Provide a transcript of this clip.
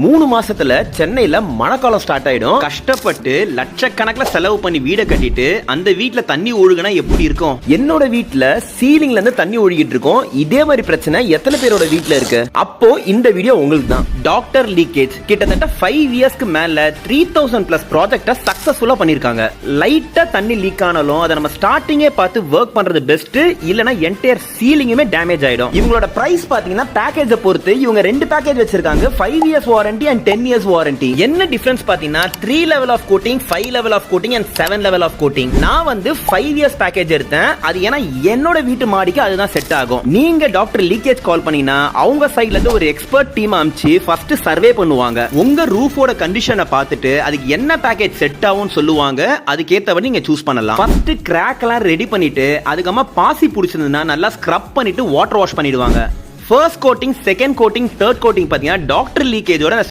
3 மாசத்துல சென்னையில மழைக்காலம் ஸ்டார்ட் ஆயிடும். கஷ்டப்பட்டு லட்சக்கணக்கில் செலவு பண்ணி வீடை கட்டிட்டு அந்த வீட்டுல தண்ணி ஒழுகுனா எப்படி இருக்கும்? என்னோட வீட்டுல சீலிங்ல இருந்து தண்ணி ஒழுகிட்டு இருக்கும். இதே மாதிரி பிரச்சனை எத்தனை பேரோட வீட்டுல இருக்கு? அப்போ இந்த வீடியோ உங்களுக்கு தான். டாக்டர் லீக்கேஜ் கிட்டத்தட்ட 5 இயர்ஸ்க்கு மேல 3000+ ப்ராஜெக்ட சக்சஸ்ஃபுல்லா பண்ணிருக்காங்க. லைட்டா தண்ணி லீக் ஆனாலும் அதை நம்ம ஸ்டார்டிங்கே பார்த்து ஒர்க் பண்றது பெஸ்ட். இல்லனா என்டையர் சீலிங்குமே டேமேஜ் ஆயிடும். இவங்களோட பிரைஸ் பாத்தீங்கன்னா பேக்கேஜை பொறுத்து இவங்க 2 பேக்கேஜ் வச்சிருக்காங்க. 5 years warranty and 10 years warranty. என்ன டிஃபரன்ஸ் பாத்தீங்கன்னா 3 level of coating, 5 level of coating and 7 level of coating. நான் வந்து 5 years பேக்கேஜ் எடுத்தேன். அது ஏன்னா என்னோட வீட்டு மாடிக்கு அதுதான் செட் ஆகும். நீங்க டாக்டர் லீக்கேஜ் கால் பண்ணீங்கன்னா அவங்க சைடுல இருந்து ஒரு எக்ஸ்பர்ட் டீம் அனுப்பிச்சு ஃபர்ஸ்ட் சர்வே பண்ணுவாங்க. உங்க ரூஃபோட கண்டிஷனை பார்த்துட்டு அதுக்கு என்ன பேக்கேஜ் செட் ஆகும்னு சொல்லுவாங்க. அதுக்கு ஏத்தபடி நீங்க சூஸ் பண்ணலாம். ஃபர்ஸ்ட் கிராக் எல்லாம் ரெடி பண்ணிட்டு அதுக்கப்புறமா பாசி புடிச்சிருந்தா நல்லா ஸ்க்ரப் பண்ணிட்டு வாட்டர் வாஷ் பண்ணிடுவாங்க. First coating, second coating, third coating பாத்தீங்கன்னா டாக்டர் லீக்கேஜோட